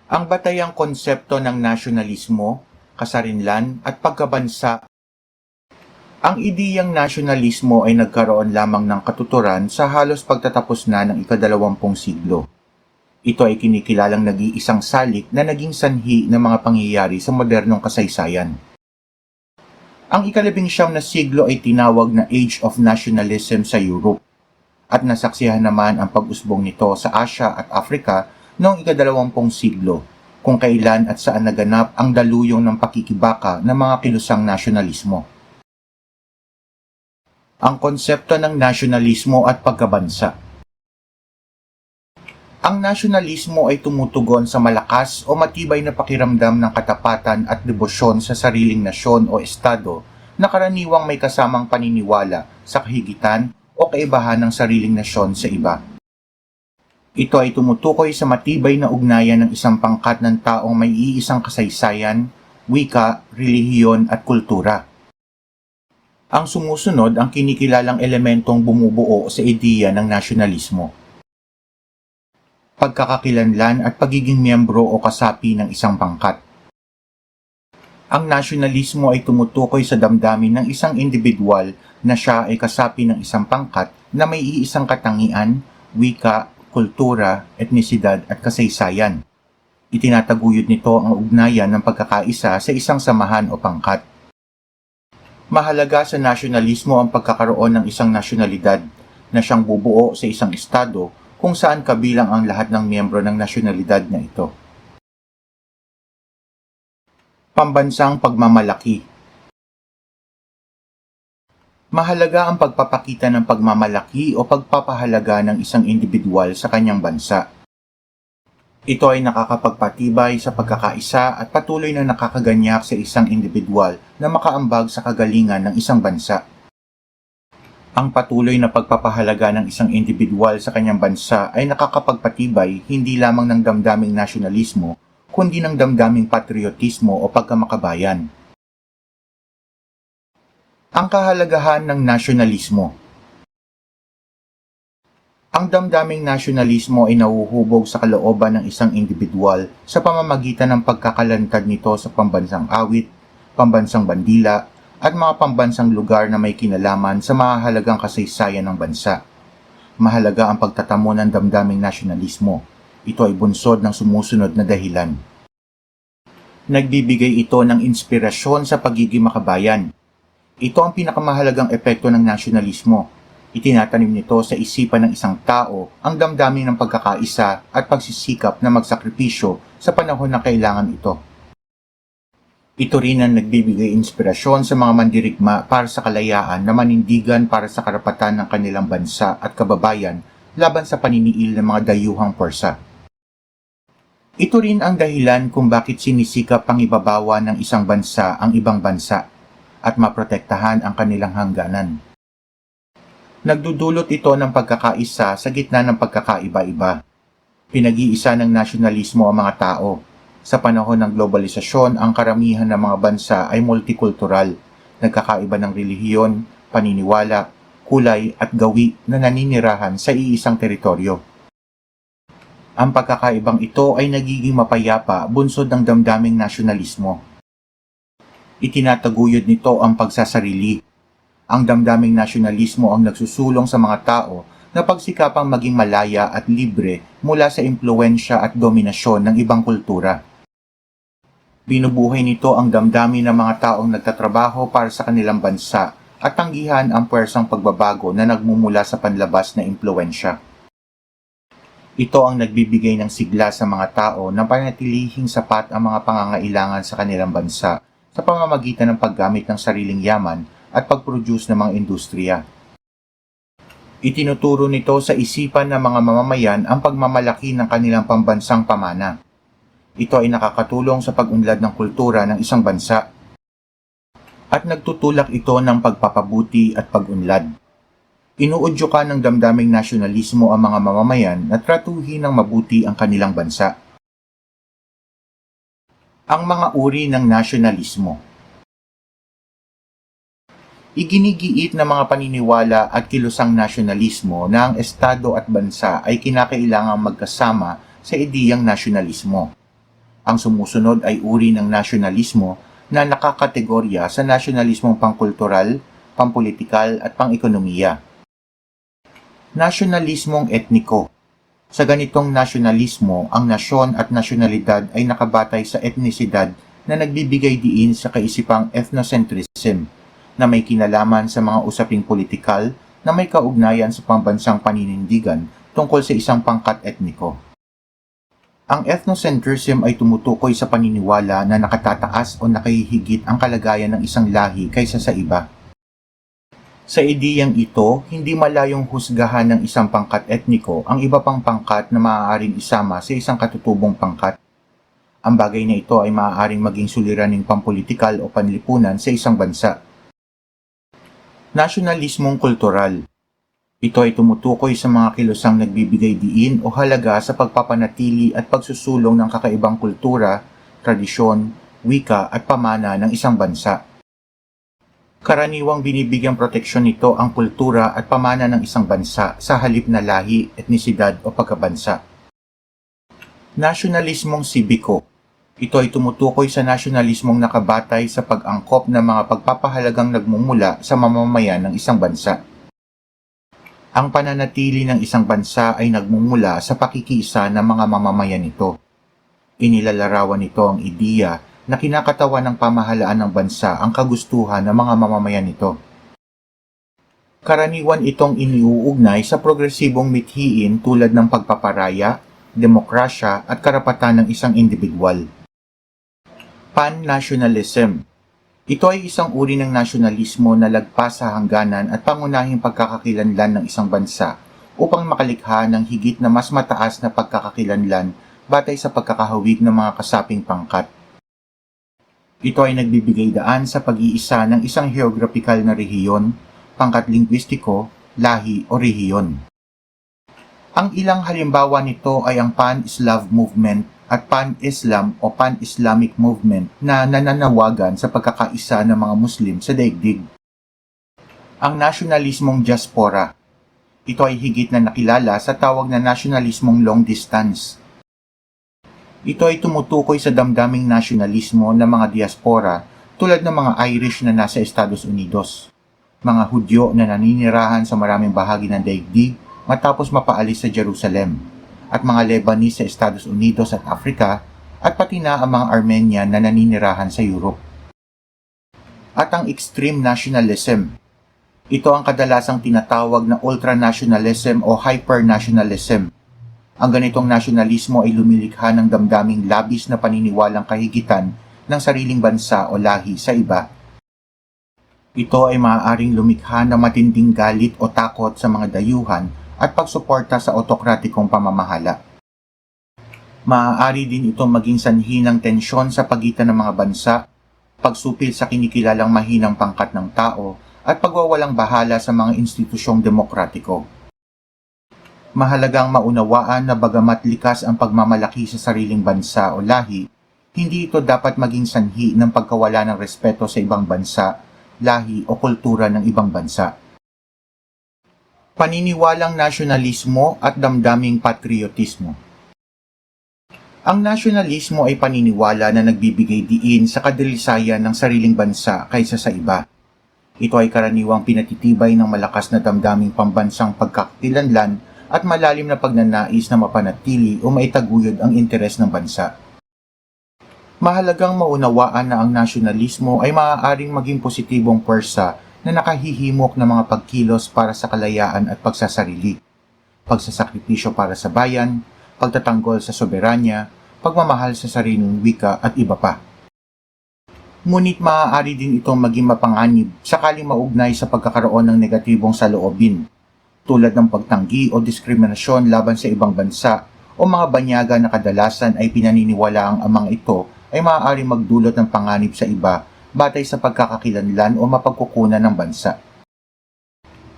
Ang batayang konsepto ng nasyonalismo, kasarinlan at pagkabansa. Ang ideyang nasyonalismo ay nagkaroon lamang ng katuturan sa halos pagtatapos na ng ika-20 siglo. Ito ay kinikilalang nag-iisang salik na naging sanhi ng mga pangyayari sa modernong kasaysayan. Ang ika-19 na siglo ay tinawag na Age of Nationalism sa Europe at nasaksihan naman ang pag-usbong nito sa Asia at Africa noong ika-20 siglo, kung kailan at saan naganap ang daluyong ng pakikibaka ng mga kilusang nasyonalismo. Ang konsepto ng nasyonalismo at pagkabansa. Ang nasyonalismo ay tumutugon sa malakas o matibay na pakiramdam ng katapatan at debosyon sa sariling nasyon o estado na karaniwang may kasamang paniniwala sa kahigitan o kaibahan ng sariling nasyon sa iba. Ito ay tumutukoy sa matibay na ugnayan ng isang pangkat ng taong may iisang kasaysayan, wika, relihiyon at kultura. Ang sumusunod ang kinikilalang elementong bumubuo sa ideya ng nasyonalismo. Pagkakakilanlan at pagiging miyembro o kasapi ng isang pangkat. Ang nasyonalismo ay tumutukoy sa damdamin ng isang individual na siya ay kasapi ng isang pangkat na may iisang katangian, wika, kultura, etnisidad at kasaysayan. Itinataguyod nito ang ugnayan ng pagkakaisa sa isang samahan o pangkat. Mahalaga sa nasyonalismo ang pagkakaroon ng isang nasyonalidad na siyang bubuo sa isang estado kung saan kabilang ang lahat ng miyembro ng nasyonalidad na ito. Pambansang pagmamalaki. Mahalaga ang pagpapakita ng pagmamalaki o pagpapahalaga ng isang individual sa kanyang bansa. Ito ay nakakapagpatibay sa pagkakaisa at patuloy na nakakaganyak sa isang individual na makaambag sa kagalingan ng isang bansa. Ang patuloy na pagpapahalaga ng isang individual sa kanyang bansa ay nakakapagpatibay hindi lamang ng damdaming nasyonalismo, kundi ng damdaming patriotismo o pagkamakabayan. Ang kahalagahan ng nasyonalismo. Ang damdaming nasyonalismo ay nahuhubog sa kalooban ng isang individual sa pamamagitan ng pagkakalantad nito sa pambansang awit, pambansang bandila, at mga pambansang lugar na may kinalaman sa mahalagang kasaysayan ng bansa. Mahalaga ang pagtatamo ng damdaming nasyonalismo. Ito ay bunsod ng sumusunod na dahilan. Nagbibigay ito ng inspirasyon sa pagiging makabayan. Ito ang pinakamahalagang epekto ng nasyonalismo. Itinatanim nito sa isipan ng isang tao ang damdamin ng pagkakaisa at pagsisikap na magsakripisyo sa panahon na kailangan ito. Ito rin ang nagbibigay inspirasyon sa mga mandirigma para sa kalayaan na manindigan para sa karapatan ng kanilang bansa at kababayan laban sa paniniil ng mga dayuhang porsa. Ito rin ang dahilan kung bakit sinisikap pangibabawa ng isang bansa ang ibang bansa at maprotektahan ang kanilang hangganan. Nagdudulot ito ng pagkakaisa sa gitna ng pagkakaiba-iba. Pinag-iisa ng nasyonalismo ang mga tao. Sa panahon ng globalisasyon, ang karamihan ng mga bansa ay multikultural, nagkakaiba ng relihiyon, paniniwala, kulay at gawi na naninirahan sa iisang teritoryo. Ang pagkakaibang ito ay nagiging mapayapa bunsod ng damdaming nasyonalismo. Itinataguyod nito ang pagsasarili. Ang damdaming nasyonalismo ang nagsusulong sa mga tao na pagsikapang maging malaya at libre mula sa impluensya at dominasyon ng ibang kultura. Binubuhay nito ang damdamin ng mga taong nagtatrabaho para sa kanilang bansa at tanggihan ang puwersang pagbabago na nagmumula sa panlabas na impluensya. Ito ang nagbibigay ng sigla sa mga tao na panatilihing sapat ang mga pangangailangan sa kanilang bansa sa pamamagitan ng paggamit ng sariling yaman at pag-produce ng mga industriya. Itinuturo nito sa isipan ng mga mamamayan ang pagmamalaki ng kanilang pambansang pamana. Ito ay nakakatulong sa pag-unlad ng kultura ng isang bansa at nagtutulak ito ng pagpapabuti at pag-unlad. Inuudyukan ng damdaming nasyonalismo ang mga mamamayan na tratuhin ng mabuti ang kanilang bansa. Ang mga uri ng nasyonalismo. Iginigiit ng mga paniniwala at kilusang nasyonalismo na ang estado at bansa ay kinakailangang magkasama sa ideyang nasyonalismo. Ang sumusunod ay uri ng nasyonalismo na nakakategorya sa nasyonalismong pangkultural, pampolitikal at pang-ekonomiya. Nasyonalismong etniko. Sa ganitong nasyonalismo, ang nasyon at nasyonalidad ay nakabatay sa etnisidad na nagbibigay diin sa kaisipang ethnocentrism na may kinalaman sa mga usaping politikal na may kaugnayan sa pambansang paninindigan tungkol sa isang pangkat etniko. Ang ethnocentrism ay tumutukoy sa paniniwala na nakatataas o nakahihigit ang kalagayan ng isang lahi kaysa sa iba. Sa ideyang ito, hindi malayong husgahan ng isang pangkat etniko ang iba pang pangkat na maaaring isama sa isang katutubong pangkat. Ang bagay na ito ay maaaring maging suliraning pampolitikal o panlipunan sa isang bansa. Nasyonalismong kultural. Ito ay tumutukoy sa mga kilusang nagbibigay diin o halaga sa pagpapanatili at pagsusulong ng kakaibang kultura, tradisyon, wika at pamana ng isang bansa. Karaniwang binibigyang proteksyon nito ang kultura at pamana ng isang bansa sa halip na lahi, etnisidad o pagkabansa. Nasyonalismong sibiko. Ito ay tumutukoy sa nasyonalismong nakabatay sa pag-angkop ng mga pagpapahalagang nagmumula sa mamamayan ng isang bansa. Ang pananatili ng isang bansa ay nagmumula sa pakikiisa ng mga mamamayan nito. Inilalarawan nito ang ideya na kinakatawan ng pamahalaan ng bansa ang kagustuhan ng mga mamamayan nito. Karaniwan itong iniuugnay sa progresibong mithiin tulad ng pagpaparaya, demokrasya at karapatan ng isang individual. Pan-nationalism. Ito ay isang uri ng nasyonalismo na lagpas sa hangganan at pangunahing pagkakakilanlan ng isang bansa upang makalikha ng higit na mas mataas na pagkakakilanlan batay sa pagkakahawig ng mga kasaping pangkat. Ito ay nagbibigay daan sa pag-iisa ng isang geographical na rehiyon, pangkat lingwistiko, lahi o rehiyon. Ang ilang halimbawa nito ay ang Pan-Slav movement at Pan-Islam o Pan-Islamic movement na nananawagan sa pagkakaisa ng mga Muslim sa daigdig. Ang nasyonalismong diaspora. Ito ay higit na nakilala sa tawag na nasyonalismong long distance. Ito ay tumutukoy sa damdaming nasyonalismo ng mga diaspora tulad ng mga Irish na nasa Estados Unidos, mga Hudyo na naninirahan sa maraming bahagi ng daigdig matapos mapaalis sa Jerusalem, at mga Lebanese sa Estados Unidos at Africa, at pati na ang mga Armenian na naninirahan sa Europe. At ang extreme nationalism. Ito ang kadalasang tinatawag na ultranationalism o hypernationalism. Ang ganitong nasyonalismo ay lumilikha ng damdaming labis na paniniwalang kahigitan ng sariling bansa o lahi sa iba. Ito ay maaaring lumikha ng matinding galit o takot sa mga dayuhan at pagsuporta sa otokratikong pamamahala. Maaari din itong maging sanhi ng tensyon sa pagitan ng mga bansa, pagsupil sa kinikilalang mahinang pangkat ng tao, at pagwawalang bahala sa mga institusyong demokratiko. Mahalagang maunawaan na bagamat likas ang pagmamalaki sa sariling bansa o lahi, hindi ito dapat maging sanhi ng pagkawala ng respeto sa ibang bansa, lahi o kultura ng ibang bansa. Paniniwalang nasyonalismo at damdaming patriotismo. Ang nasyonalismo ay paniniwala na nagbibigay diin sa kadalisayan ng sariling bansa kaysa sa iba. Ito ay karaniwang pinatitibay ng malakas na damdaming pambansang pagkakakilanlan at malalim na pagnanais na mapanatili o maitaguyod ang interes ng bansa. Mahalagang maunawaan na ang nasyonalismo ay maaaring maging positibong pwersa na nakahihimok ng mga pagkilos para sa kalayaan at pagsasarili, pagsasakripisyo para sa bayan, pagtatanggol sa soberanya, pagmamahal sa sariling wika at iba pa. Ngunit maaari din itong maging mapanganib sakaling maugnay sa pagkakaroon ng negatibong saloobin, tulad ng pagtanggi o diskriminasyon laban sa ibang bansa o mga banyaga na kadalasan ay pinaniniwalaang ang mga ito ay maaari magdulot ng panganib sa iba batay sa pagkakakilanlan o mapagkukunan ng bansa.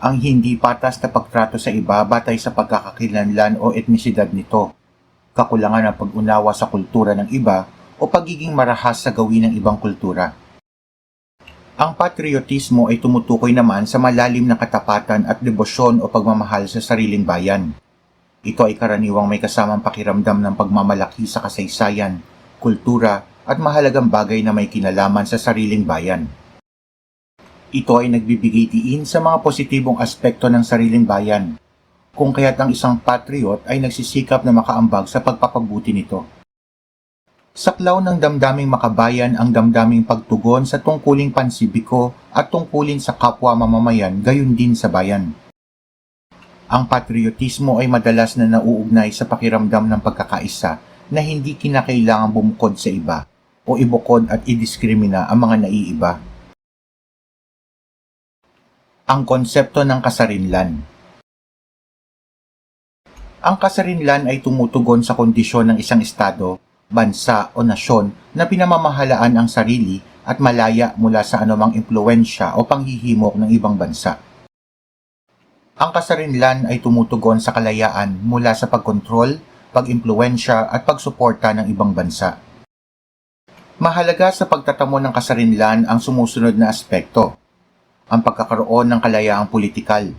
Ang hindi patas na pagtrato sa iba batay sa pagkakakilanlan o etnisidad nito, kakulangan ng pag-unawa sa kultura ng iba o pagiging marahas sa gawin ng ibang kultura. Ang patriotismo ay tumutukoy naman sa malalim na katapatan at debosyon o pagmamahal sa sariling bayan. Ito ay karaniwang may kasamang pakiramdam ng pagmamalaki sa kasaysayan, kultura, at mahalagang bagay na may kinalaman sa sariling bayan. Ito ay nagbibigay diin sa mga positibong aspekto ng sariling bayan, kung kaya't ang isang patriot ay nagsisikap na makaambag sa pagpapabuti nito. Saklaw ng damdaming makabayan ang damdaming pagtugon sa tungkuling pansibiko at tungkulin sa kapwa mamamayan gayon din sa bayan. Ang patriotismo ay madalas na nauugnay sa pakiramdam ng pagkakaisa na hindi kinakailangang bumukod sa iba o ibukod at idiskrimina ang mga naiiba. Ang konsepto ng kasarinlan. Ang kasarinlan ay tumutugon sa kondisyon ng isang estado, bansa o nasyon na pinamamahalaan ang sarili at malaya mula sa anumang impluwensya o panghihimok ng ibang bansa. Ang kasarinlan ay tumutugon sa kalayaan mula sa pagkontrol, pag-impluwensya at pagsuporta ng ibang bansa. Mahalaga sa pagtatamo ng kasarinlan ang sumusunod na aspekto. Ang pagkakaroon ng kalayaang politikal.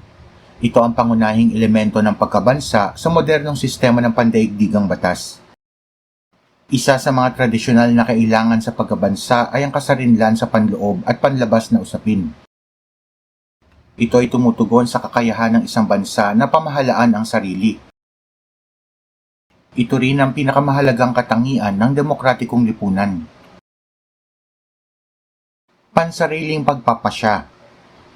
Ito ang pangunahing elemento ng pagkabansa sa modernong sistema ng pandaigdigang batas. Isa sa mga tradisyonal na kailangan sa pagkabansa ay ang kasarinlan sa panloob at panlabas na usapin. Ito ay tumutugon sa kakayahan ng isang bansa na pamahalaan ang sarili. Ito rin ang pinakamahalagang katangian ng demokratikong lipunan. Pansariling pagpapasya.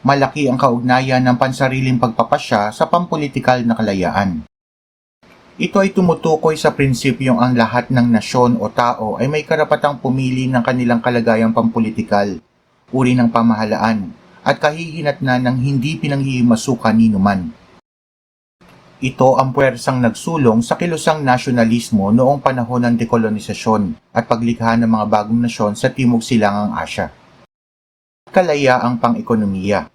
Malaki ang kaugnayan ng pansariling pagpapasya sa pampulitikal na kalayaan. Ito ay tumutukoy sa prinsipyong ang lahat ng nasyon o tao ay may karapatang pumili ng kanilang kalagayang pampulitikal, uri ng pamahalaan, at kahihinatnan ng hindi pinanghihimasukan ninuman. Ito ang puwersang nagsulong sa kilusang nasyonalismo noong panahon ng dekolonisasyon at paglikha ng mga bagong nasyon sa Timog Silangang Asya. Kalayaang pang-ekonomiya.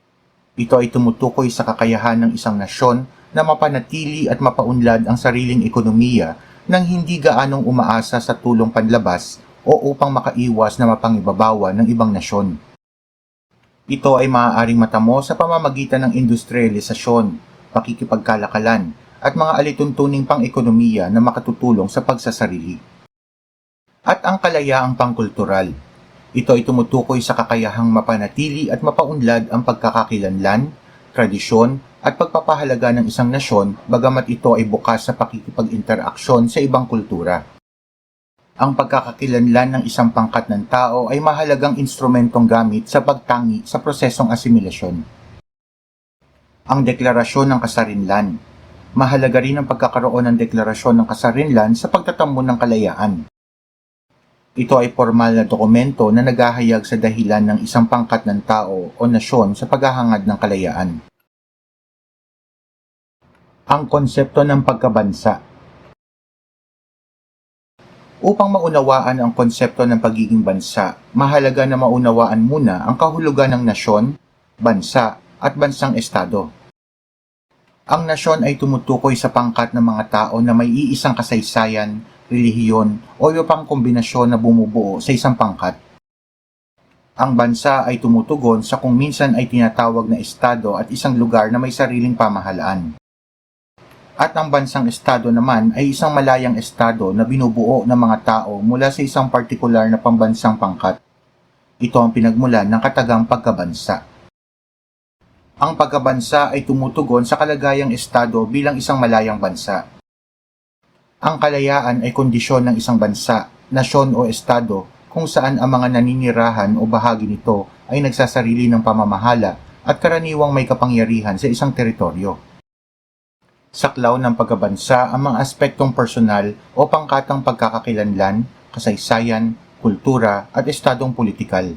Ito ay tumutukoy sa kakayahan ng isang nasyon na mapanatili at mapaunlad ang sariling ekonomiya nang hindi gaanong umaasa sa tulong panlabas o upang makaiwas na mapangibabawa ng ibang nasyon. Ito ay maaaring matamo sa pamamagitan ng industrialisasyon, pakikipagkalakalan, at mga alituntuning pang-ekonomiya na makatutulong sa pagsasarili. At ang kalayaang pangkultural. Ito ay tumutukoy sa kakayahang mapanatili at mapaunlad ang pagkakakilanlan, tradisyon, at pagpapahalaga ng isang nasyon bagamat ito ay bukas sa pakikipag-interaksyon sa ibang kultura. Ang pagkakakilanlan ng isang pangkat ng tao ay mahalagang instrumentong gamit sa pagtangi sa prosesong asimilasyon. Ang deklarasyon ng kasarinlan. Mahalaga rin ang pagkakaroon ng deklarasyon ng kasarinlan sa pagtatamo ng kalayaan. Ito ay formal na dokumento na naghahayag sa dahilan ng isang pangkat ng tao o nasyon sa paghahangad ng kalayaan. Ang konsepto ng pagkabansa. Upang maunawaan ang konsepto ng pagiging bansa, mahalaga na maunawaan muna ang kahulugan ng nasyon, bansa, at bansang estado. Ang nasyon ay tumutukoy sa pangkat ng mga tao na may iisang kasaysayan, relihiyon, o iba pang kombinasyon na bumubuo sa isang pangkat. Ang bansa ay tumutugon sa kung minsan ay tinatawag na estado at isang lugar na may sariling pamahalaan. At ang bansang estado naman ay isang malayang estado na binubuo ng mga tao mula sa isang partikular na pambansang pangkat. Ito ang pinagmulan ng katagang pagkabansa. Ang pagkabansa ay tumutugon sa kalagayang estado bilang isang malayang bansa. Ang kalayaan ay kondisyon ng isang bansa, nasyon o estado kung saan ang mga naninirahan o bahagi nito ay nagsasarili ng pamamahala at karaniwang may kapangyarihan sa isang teritoryo. Saklaw ng pagkabansa ang mga aspektong personal o pangkatang pagkakakilanlan, kasaysayan, kultura at estadong politikal.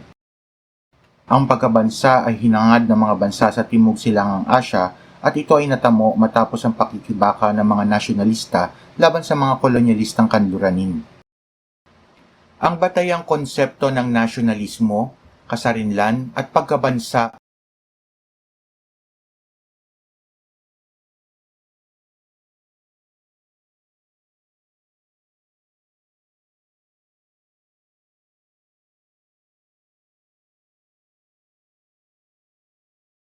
Ang pagkabansa ay hinangad ng mga bansa sa Timog Silangang Asya at ito ay natamo matapos ang pakikibaka ng mga nasyonalista laban sa mga kolonyalistang kanluranin. Ang batayang konsepto ng nasyonalismo, kasarinlan at pagkabansa